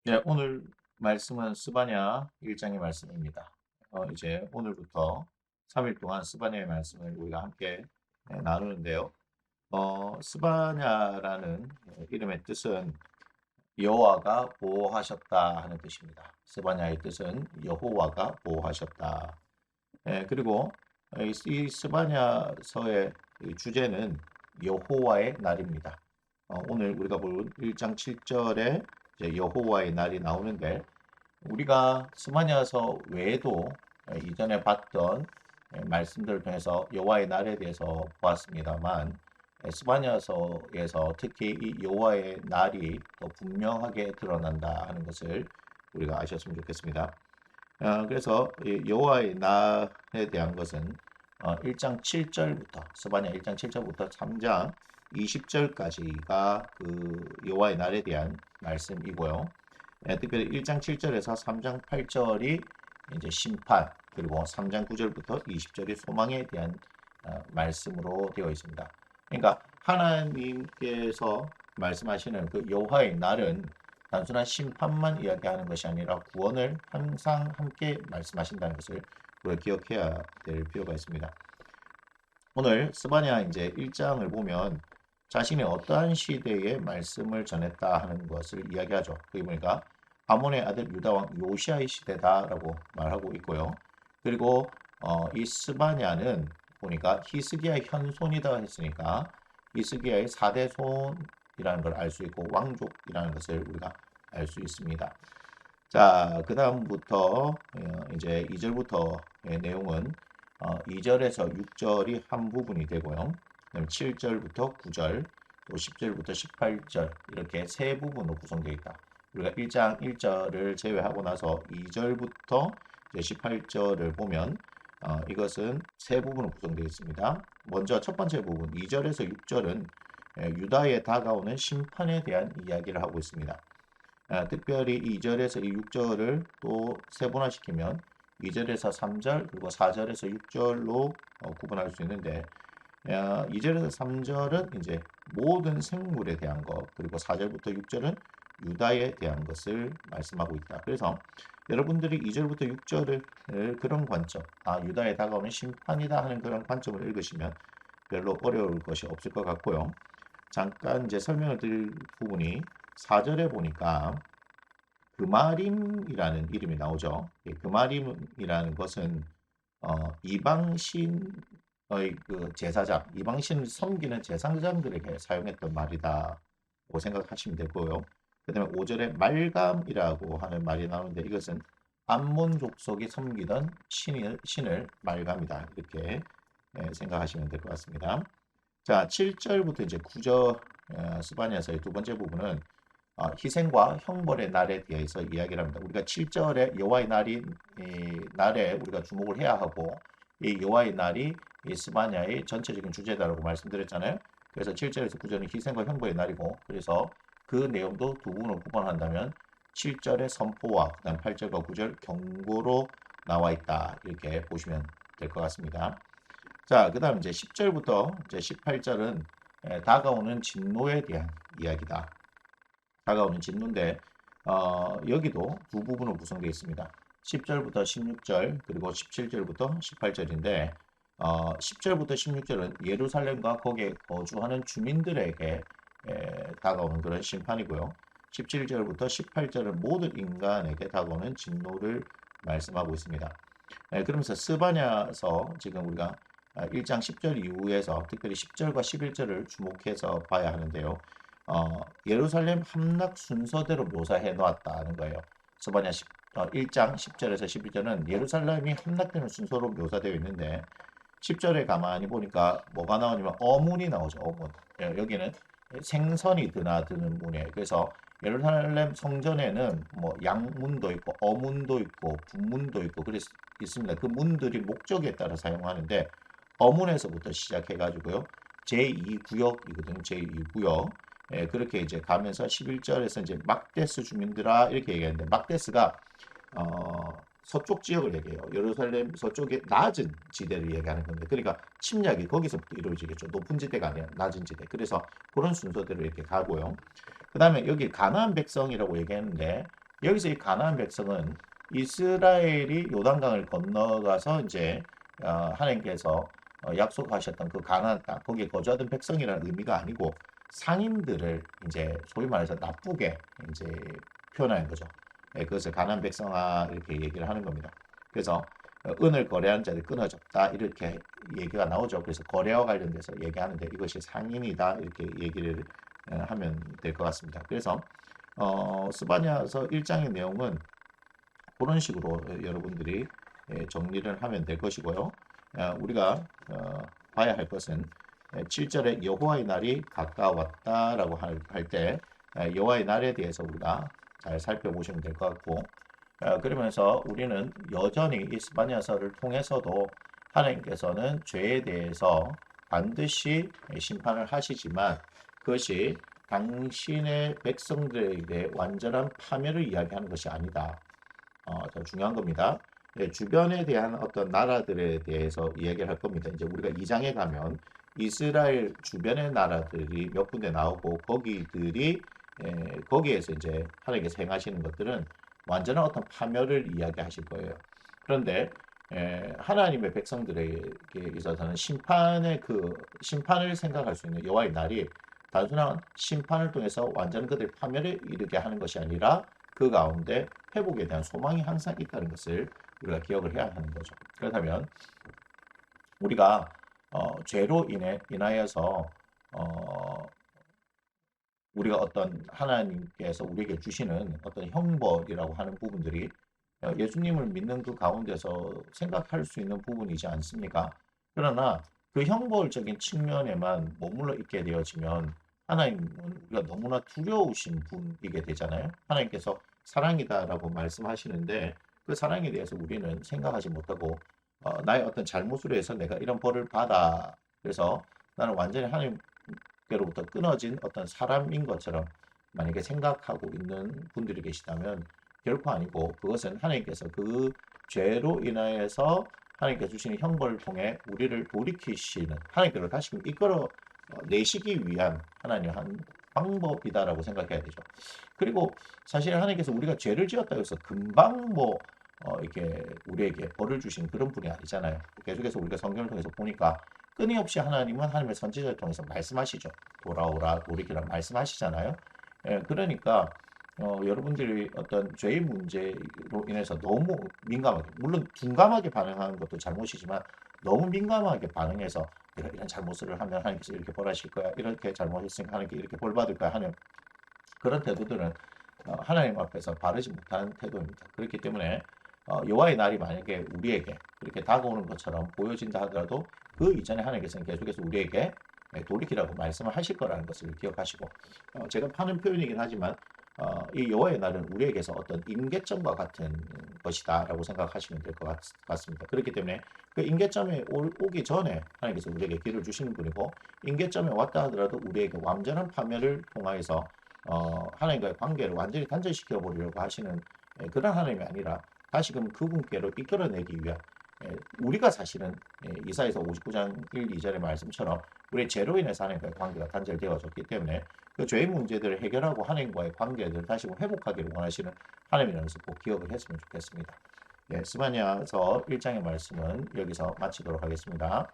네, 오늘 말씀은 스바냐 1장의 말씀입니다. 이제 오늘부터 3일 동안 스바냐의 말씀을 우리가 함께 나누는데요. 스바냐라는 이름의 뜻은 여호와가 보호하셨다 하는 뜻입니다. 스바냐의 뜻은 여호와가 보호하셨다. 그리고 이 스바냐서의 이 주제는 여호와의 날입니다. 오늘 우리가 볼 1장 7절에 여호와의 날이 나오는데 우리가 스마냐서 외에도 이전에 봤던 말씀들을 통해서 여호와의 날에 대해서 보았습니다만 스마냐서에서 특히 이 여호와의 날이 더 분명하게 드러난다 하는 것을 우리가 아셨으면 좋겠습니다. 그래서 이 여호와의 날에 대한 것은 1장 7절부터 스바냐 1장 7절부터 3장 20절까지가 그 여호와의 날에 대한 말씀이고요. 특별히 1장 7절에서 3장 8절이 이제 심판, 그리고 3장 9절부터 20절이 소망에 대한 말씀으로 되어 있습니다. 그러니까 하나님께서 말씀하시는 그 여호와의 날은 단순한 심판만 이야기하는 것이 아니라 구원을 항상 함께 말씀하신다는 것을 우리가 기억해야 될 필요가 있습니다. 오늘 스바냐 이제 1장을 보면 자신이 어떠한 시대에 말씀을 전했다 하는 것을 이야기하죠. 그게 보니까 아몬의 아들 유다왕 요시아의 시대다라고 말하고 있고요. 그리고 이 스바냐는 보니까 히스기야의 현손이다 했으니까 히스기야의 4대 손이라는 걸 알 수 있고 왕족이라는 것을 우리가 알 수 있습니다. 자, 그 다음부터 이제 2절부터의 내용은 2절에서 6절이 한 부분이 되고요. 그다음 7절부터 9절, 또 10절부터 18절 이렇게 세 부분으로 구성되어 있다. 우리가 1장 1절을 제외하고 나서 2절부터 18절을 보면 이것은 세 부분으로 구성되어 있습니다. 먼저 첫 번째 부분 2절에서 6절은 유다에 다가오는 심판에 대한 이야기를 하고 있습니다. 특별히 2절에서 이 6절을 또 세분화시키면 2절에서 3절 그리고 4절에서 6절로 구분할 수 있는데 2절에서 3절은 이제 모든 생물에 대한 것, 그리고 4절부터 6절은 유다에 대한 것을 말씀하고 있다. 그래서 여러분들이 2절부터 6절을 그런 관점, 유다에 다가오는 심판이다 하는 그런 관점을 읽으시면 별로 어려울 것이 없을 것 같고요. 잠깐 이제 설명을 드릴 부분이 4절에 보니까 그마림이라는 이름이 나오죠. 그마림이라는 것은 이방신의 그 제사장, 이방신을 섬기는 제사장들에게 사용했던 말이다고 생각하시면 되고요. 그다음에 5절에 말감이라고 하는 말이 나오는데 이것은 암몬 족속이 섬기던 신을 말감이다 이렇게 생각하시면 될 것 같습니다. 자, 7절부터 이제 9절 스바냐서의 두 번째 부분은 희생과 형벌의 날에 대해서 이야기를 합니다. 우리가 7절에 여호와의 날에 우리가 주목을 해야 하고 이 여호와의 날이 이 스바냐의 전체적인 주제다라고 말씀드렸잖아요. 그래서 7절에서 9절은 희생과 형벌의 날이고 그래서 그 내용도 두 부분으로 구분한다면 7절의 선포와 그다음 8절과 9절 경고로 나와 있다. 이렇게 보시면 될 것 같습니다. 자, 그다음 이제 10절부터 이제 18절은 다가오는 진노에 대한 이야기다. 다가오는 진노인데 여기도 두 부분으로 구성되어 있습니다. 10절부터 16절 그리고 17절부터 18절인데 10절부터 16절은 예루살렘과 거기에 거주하는 주민들에게 다가오는 그런 심판이고요. 17절부터 18절은 모든 인간에게 다가오는 진노를 말씀하고 있습니다. 그러면서 스바냐서 지금 우리가 1장 10절 이후에서 특별히 10절과 11절을 주목해서 봐야 하는데요. 예루살렘 함락 순서대로 묘사해 놓았다는 거예요. 스바냐 1장 10절에서 11절은 예루살렘이 함락되는 순서로 묘사되어 있는데 10절에 가만히 보니까 뭐가 나오냐면 어문이 나오죠. 어문. 여기는 생선이 드나드는 문이에요. 그래서 예루살렘 성전에는 뭐 양문도 있고 어문도 있고 분문도 있고 있습니다. 그 문들이 목적에 따라 사용하는데 어문에서부터 시작해 가지고요. 제2구역이거든요. 제2구역. 그렇게 이제 가면서 11절에서 이제 막데스 주민들아 이렇게 얘기하는데 막데스가 서쪽 지역을 얘기해요. 예루살렘 서쪽의 낮은 지대를 얘기하는 건데 그러니까 침략이 거기서부터 이루어지겠죠. 높은 지대가 아니라 낮은 지대. 그래서 그런 순서대로 이렇게 가고요. 그 다음에 여기 가나안 백성이라고 얘기했는데 여기서 이 가나안 백성은 이스라엘이 요단강을 건너가서 이제 하나님께서 약속하셨던 그 가나안 땅 거기에 거주하던 백성이라는 의미가 아니고 상인들을 이제 소위 말해서 나쁘게 이제 표현하는 거죠. 예, 그것을 가나안 백성아 이렇게 얘기를 하는 겁니다. 그래서 은을 거래한 자들이 끊어졌다 이렇게 얘기가 나오죠. 그래서 거래와 관련돼서 얘기하는데 이것이 상인이다 이렇게 얘기를 하면 될 것 같습니다. 그래서 스바냐서 1장의 내용은 그런 식으로 여러분들이 정리를 하면 될 것이고요. 우리가 봐야 할 것은 7절에 여호와의 날이 가까웠다라고 할 때 여호와의 날에 대해서 우리가 잘 살펴보시면 될 것 같고 그러면서 우리는 여전히 이 스바냐서를 통해서도 하나님께서는 죄에 대해서 반드시 심판을 하시지만 그것이 당신의 백성들에게 완전한 파멸을 이야기하는 것이 아니다. 더 중요한 겁니다. 네, 주변에 대한 어떤 나라들에 대해서 이야기를 할 겁니다. 이제 우리가 2장에 가면 이스라엘 주변의 나라들이 몇 군데 나오고 거기들이 거기에서 이제 하나님께서 행하시는 것들은 완전한 어떤 파멸을 이야기하실 거예요. 그런데 하나님의 백성들에게 있어서는 심판을 생각할 수 있는 여호와의 날이 단순한 심판을 통해서 완전 그들 파멸에 이르게 하는 것이 아니라 그 가운데 회복에 대한 소망이 항상 있다는 것을 우리가 기억을 해야 하는 거죠. 그렇다면 우리가 죄로 인하여서 우리가 어떤 하나님께서 우리에게 주시는 어떤 형벌이라고 하는 부분들이 예수님을 믿는 그 가운데서 생각할 수 있는 부분이지 않습니까? 그러나 그 형벌적인 측면에만 머물러 있게 되어지면 하나님은 우리가 너무나 두려우신 분이게 되잖아요. 하나님께서 사랑이다라고 말씀하시는데 그 사랑에 대해서 우리는 생각하지 못하고 나의 어떤 잘못으로 해서 내가 이런 벌을 받아 그래서 나는 완전히 하나님께로부터 끊어진 어떤 사람인 것처럼 만약에 생각하고 있는 분들이 계시다면 결코 아니고 그것은 하나님께서 그 죄로 인하여서 하나님께서 주시는 형벌을 통해 우리를 돌이키시는 하나님께로 다시금 이끌어 내시기 위한 하나님의 한 방법이다라고 생각해야 되죠. 그리고 사실 하나님께서 우리가 죄를 지었다고 해서 금방 이렇게 우리에게 벌을 주신 그런 분이 아니잖아요. 계속해서 우리가 성경을 통해서 보니까 끊임없이 하나님은 하나님의 선지자를 통해서 말씀하시죠. 돌아오라, 돌이키라 말씀하시잖아요. 그러니까 여러분들이 어떤 죄의 문제로 인해서 너무 민감하게, 물론 둔감하게 반응하는 것도 잘못이지만 너무 민감하게 반응해서 내가 이런 잘못을 하면 하나님께서 이렇게 벌하실 거야, 이렇게 잘못했으니까 하나님께 이렇게 벌 받을 거야 하는 그런 태도들은 하나님 앞에서 바르지 못한 태도입니다. 그렇기 때문에 여호와의 날이 만약에 우리에게 그렇게 다가오는 것처럼 보여진다 하더라도 그 이전에 하나님께서는 계속해서 우리에게 돌이키라고 말씀을 하실 거라는 것을 기억하시고 제가 하는 표현이긴 하지만 이 여호와의 날은 우리에게서 어떤 임계점과 같은 것이다라고 생각하시면 될 것 같습니다. 그렇기 때문에 그 임계점에 오기 전에 하나님께서 우리에게 길을 주시는 분이고 임계점에 왔다 하더라도 우리에게 완전한 파멸을 통하여서 하나님과의 관계를 완전히 단절시켜 보려고 하시는 그런 하나님이 아니라 다시금 그분께로 이끌어내기 위한 우리가 사실은 이사야서 59장 1, 2절의 말씀처럼 우리의 죄로 인해서 하나님과의 관계가 단절되어졌기 때문에 그 죄의 문제들을 해결하고 하나님과의 관계를 다시 회복하기를 원하시는 하나님이라는 것을 꼭 기억을 했으면 좋겠습니다. 스바냐서 1장의 말씀은 여기서 마치도록 하겠습니다.